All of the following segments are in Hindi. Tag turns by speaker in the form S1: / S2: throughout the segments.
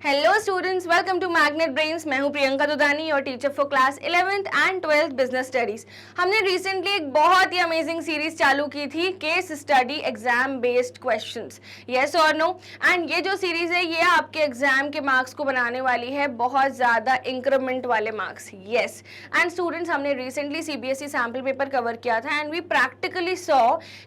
S1: Hello students, welcome to Magnet Brains. मैं हूं प्रियंका दुदानी और teacher for class 11th and 12th business studies. हमने रिसेंटली एक बहुत ही अमेजिंग सीरीज चालू की थी, case study exam based questions, yes और नो। एंड ये जो सीरीज है ये आपके एग्जाम के मार्क्स को बनाने वाली है, बहुत ज़्यादा इंक्रीमेंट वाले मार्क्स, यस। एंड स्टूडेंट्स, हमने recently CBSE sample paper cover किया था एंड वी प्रैक्टिकली सॉ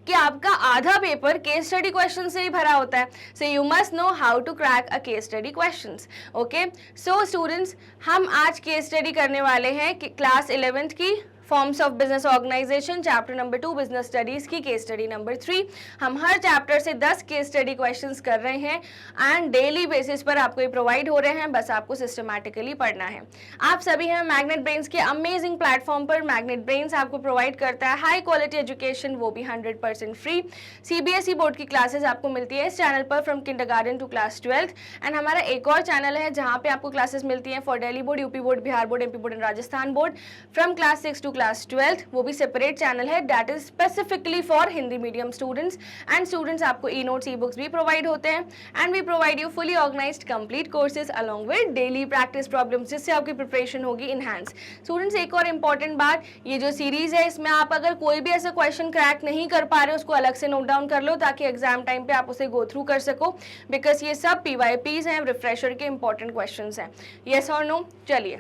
S1: कि आपका आधा पेपर केस स्टडी क्वेश्चन से ही भरा होता है। So you must know how to crack a case study question. Okay, so students, हम आज केस स्टडी करने वाले हैं कि क्लास 11th की forms of business organisation chapter number 2 business studies की केस स्टडी नंबर 3। हम हर चैप्टर से 10 केस स्टडी क्वेश्चंस कर रहे हैं एंड डेली बेसिस पर आपको ये प्रोवाइड हो रहे हैं, बस आपको सिस्टमैटिकली पढ़ना है। आप सभी हैं मैग्नेट ब्रेन्स के अमेजिंग प्लेटफॉर्म पर। मैग्नेट ब्रेन्स आपको प्रोवाइड करता है हाई क्वालिटी एजुकेशन, वो भी 100% फ्री। सीबीएसई बोर्ड की क्लासेस आपको मिलती है इस चैनल पर from kindergarten to class 12th। And हमारा एक और चैनल है जहाँ पे आपको क्लासेस मिलती हैं for Delhi board, UP board, Bihar board, MP board and Rajasthan board from class 6 to class 12th। वो भी सेपरेट चैनल है, that is specifically for Hindi medium students. And students, आपको ई नोट्स, ई बुक्स भी प्रोवाइड होते हैं and we provide you fully organised complete courses along with daily practice problems, जिससे आपकी प्रिपरेशन होगी इनहैंस। स्टूडेंट्स, एक और इंपॉर्टेंट बात, ये जो सीरीज है इसमें आप अगर कोई भी ऐसा क्वेश्चन क्रैक नहीं कर पा रहे हो उसको अलग से नोट डाउन कर लो ताकि एग्जाम टाइम पे आप उसे गो थ्रू कर सको, बिकॉज ये सब पीवाईपीज हैं, रिफ्रेशर के इंपॉर्टेंट क्वेश्चंस हैं, यस और नो। चलिए,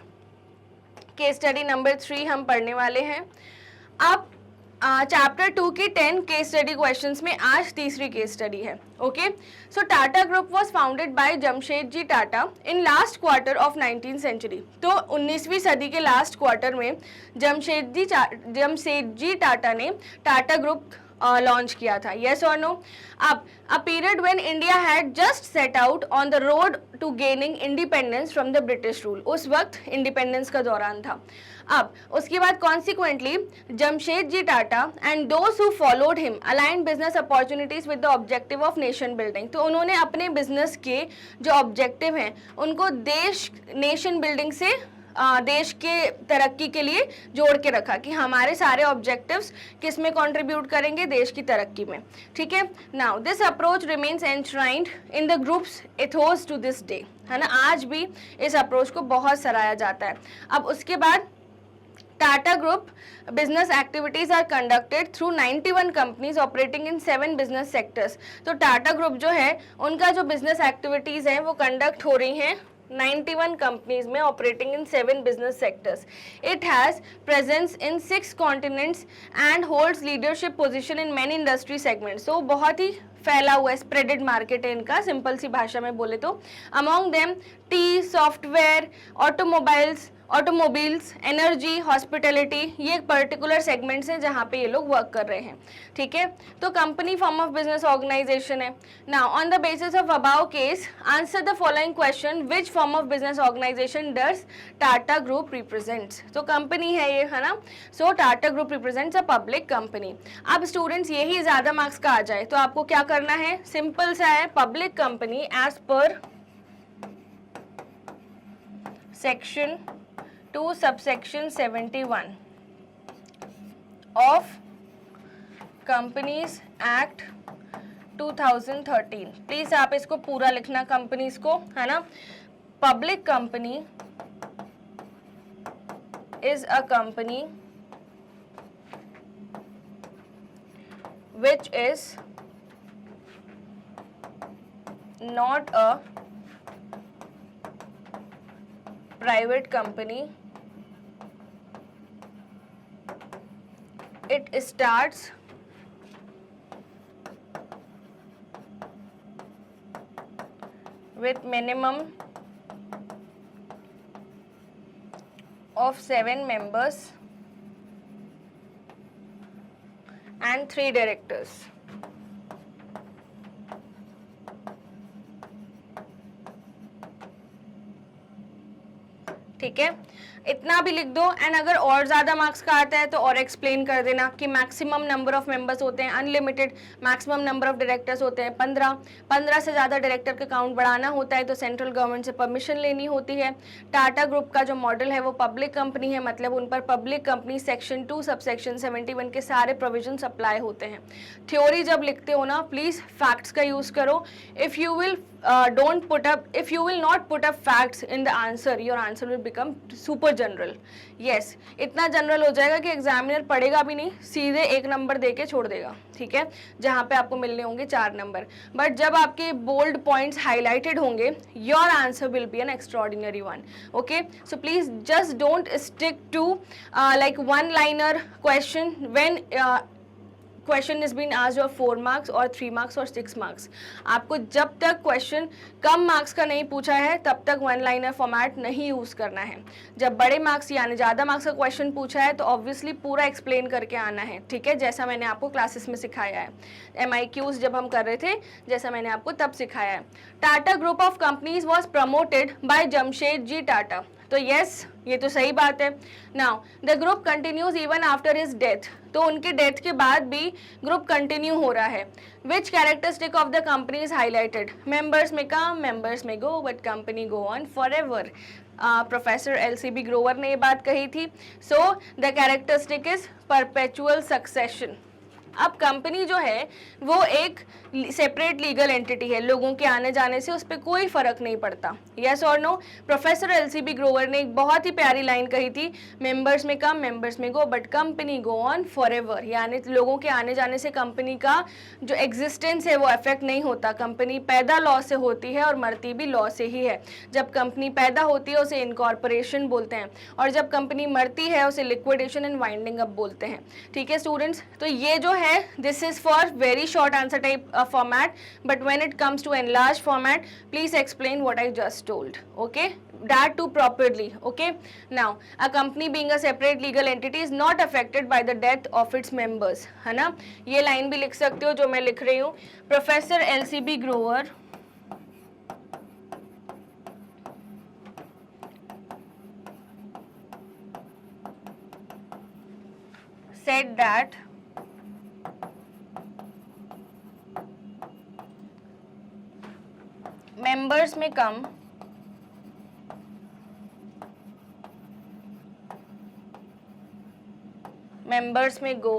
S1: केस स्टडी नंबर 3 हम पढ़ने वाले हैं। अब चैप्टर 2 की 10 केस स्टडी क्वेश्चंस में आज तीसरी केस स्टडी है। Okay, so Tata group was founded by Jamshedji Tata in last quarter of 19th century. तो 19वीं सदी के लास्ट क्वार्टर में जमशेदजी टाटा ने टाटा ग्रुप लॉन्च किया था, यस और नो। अब a period when India had just set out on the road to gaining independence from the British rule. उस वक्त इंडिपेंडेंस का दौरान था। अब उसके बाद consequently Jamshedji Tata and those who followed him aligned business opportunities with the objective of nation building. तो उन्होंने अपने बिजनेस के जो ऑब्जेक्टिव हैं उनको नेशन बिल्डिंग से देश के तरक्की के लिए जोड़ के रखा कि हमारे सारे ऑब्जेक्टिव्स किस में कंट्रीब्यूट करेंगे, देश की तरक्की में। ठीक है, now this approach remains enshrined in the group's ethos to this day, है ना। आज भी इस अप्रोच को बहुत सराहा जाता है। अब उसके बाद Tata group business activities are conducted through 91 companies operating in 7 business sectors. तो टाटा ग्रुप जो है उनका जो बिजनेस एक्टिविटीज है वो कंडक्ट हो रही हैं 91 कंपनीज में operating in 7 business sectors. It has presence in 6 continents and holds leadership position in many industry segments. तो बहुत ही फैला हुआ है, स्प्रेडेड मार्केट है इनका, सिंपल सी भाषा में बोले तो। Among them T, software, automobiles, energy, hospitality, ये एक पर्टिकुलर सेगमेंट्स हैं जहाँ पे ये लोग वर्क कर रहे हैं। ठीक है, तो company form of business organisation है। Now on the basis of above case answer the following question, which form of business organisation does Tata group represents. तो कंपनी है ये, है ना। So Tata group represents a public company. अब स्टूडेंट्स, यही ज्यादा मार्क्स का आ जाए तो आपको क्या करना है, सिंपल सा है, public company as per section 2 subsection 71 of companies act 2013। Please आप इसको पूरा लिखना, कंपनीज को, है ना। Public company is a company which is not a private company. It starts with minimum of 7 members and 3 directors. ठीक है, इतना भी लिख दो। एंड अगर और ज़्यादा मार्क्स का आता है तो और एक्सप्लेन कर देना कि मैक्सिमम नंबर ऑफ मेंबर्स होते हैं unlimited, maximum number of directors होते हैं 15 से ज़्यादा डायरेक्टर का काउंट बढ़ाना होता है तो सेंट्रल गवर्नमेंट से परमिशन लेनी होती है। टाटा ग्रुप का जो मॉडल है वो पब्लिक कंपनी है, मतलब उन पर पब्लिक कंपनी सेक्शन 2 सबसेक्शन 71 के सारे प्रोविजन अप्लाई होते हैं। थ्योरी जब लिखते हो ना प्लीज़ फैक्ट्स का यूज़ करो। If you will if you will not put up facts in the answer, your answer will become super general. yes, इतना जनरल हो जाएगा कि एग्जामिनर पढ़ेगा भी नहीं, सीधे 1 नंबर दे के छोड़ देगा, ठीक है, जहाँ पे आपको मिलने होंगे 4 नंबर। बट जब आपके बोल्ड पॉइंट्स हाईलाइटेड होंगे, your answer will be an extraordinary one. Okay, so please just don't stick to like one liner question when question is been asked of 4 marks और 3 मार्क्स और 6 मार्क्स। आपको जब तक क्वेश्चन कम मार्क्स का नहीं पूछा है तब तक 1 लाइनर फॉर्मेट नहीं यूज़ करना है। जब बड़े मार्क्स यानी ज़्यादा मार्क्स का क्वेश्चन पूछा है तो ऑब्वियसली पूरा एक्सप्लेन करके आना है, ठीक है, जैसा मैंने आपको क्लासेस में सिखाया है। MIQs जब हम कर रहे थे जैसा मैंने आपको तब सिखाया है। Tata group of companies was promoted by Jamshedji Tata, तो यस ये तो सही बात है। Now the group continues even after his death, तो उनके डेथ के बाद भी ग्रुप कंटिन्यू हो रहा है। Which characteristic of the company is highlighted, members may come members may go but company go on forever. Professor LCB Grover ने ये बात कही थी। So the characteristic is perpetual succession. अब कंपनी जो है वो एक सेपरेट लीगल एंटिटी है, लोगों के आने जाने से उस पर कोई फर्क नहीं पड़ता। यस और नो? प्रोफेसर LCB ग्रोवर ने एक बहुत ही प्यारी लाइन कही थी, members may come members may go but company go on for ever, यानी लोगों के आने जाने से कंपनी का जो एग्जिस्टेंस है वो अफेक्ट नहीं होता। कंपनी पैदा लॉ से होती है और मरती भी लॉ से ही है। जब कंपनी पैदा होती है उसे इनकॉर्पोरेशन बोलते हैं और जब कंपनी मरती है उसे लिक्विडेशन एंड वाइंडिंग अप बोलते हैं। ठीक है स्टूडेंट्स, तो ये जो है this is for very short answer type format, but when it comes to enlarged format please explain what I just told, okay, that too properly. Okay, now a company being a separate legal entity is not affected by the death of its members, है ना। ये लाइन भी लिख सकते हो जो मैं लिख रही हूँ। Professor LCB Grover said that members may come members may go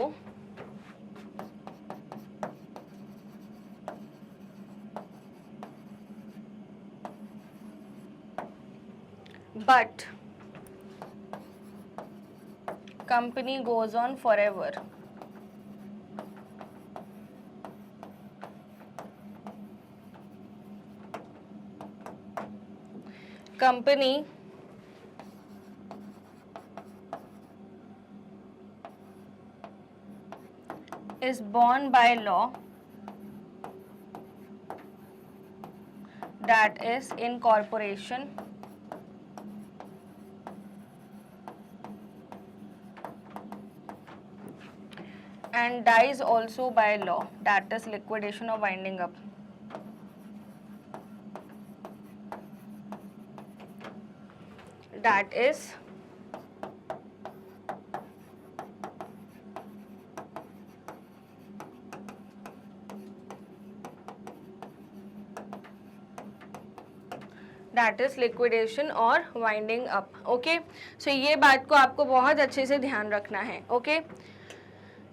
S1: but company goes on for ever. company is born by law that is incorporation and dies also by law that is liquidation or winding up. That is liquidation और winding up. ओके, सो ये बात को आपको बहुत अच्छे से ध्यान रखना है। ओके,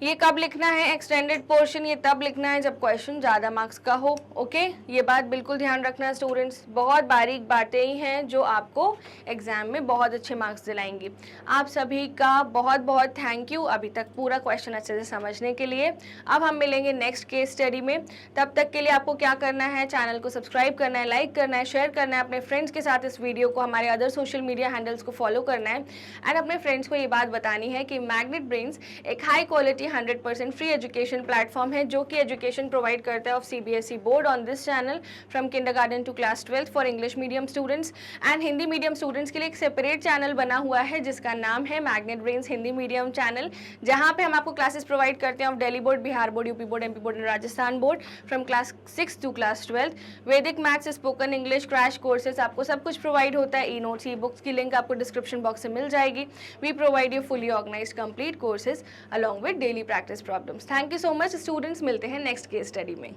S1: ये कब लिखना है एक्सटेंडेड पोर्शन, ये तब लिखना है जब क्वेश्चन ज़्यादा मार्क्स का हो। ओके, ये बात बिल्कुल ध्यान रखना स्टूडेंट्स, बहुत बारीक बातें ही हैं जो आपको एग्जाम में बहुत अच्छे मार्क्स दिलाएंगी। आप सभी का बहुत बहुत थैंक यू अभी तक पूरा क्वेश्चन अच्छे से समझने के लिए। अब हम मिलेंगे नेक्स्ट केस स्टडी में, तब तक के लिए आपको क्या करना है, चैनल को सब्सक्राइब करना है, लाइक करना है, शेयर करना है अपने फ्रेंड्स के साथ इस वीडियो को, हमारे अदर सोशल मीडिया हैंडल्स को फॉलो करना है एंड अपने फ्रेंड्स को ये बात बतानी है कि मैग्नेट ब्रेन्स एक high quality study 100% free education platform है जो कि एजुकेशन प्रोवाइड करता है of CBSE board on this channel from kindergarten to class 12 for English medium students and Hindi medium students के लिए एक सेपरेट चैनल बना हुआ है जिसका नाम है Magnet Brains Hindi medium channel, जहाँ पे हम आपको क्लासेस प्रोवाइड करते हैं of Delhi board, Bihar board, UP board, MP board and Rajasthan board from class 6 to class 12। Vedic maths, spoken English, crash courses, आपको सब कुछ प्रोवाइड होता है। ई नोट्स, ई बुक्स की लिंक आपको डिस्क्रिप्शन बॉक्स से मिल जाएगी। We provide you fully organised complete courses along with daily practice problems. Thank you so much students, मिलते हैं नेक्स्ट केस स्टडी में।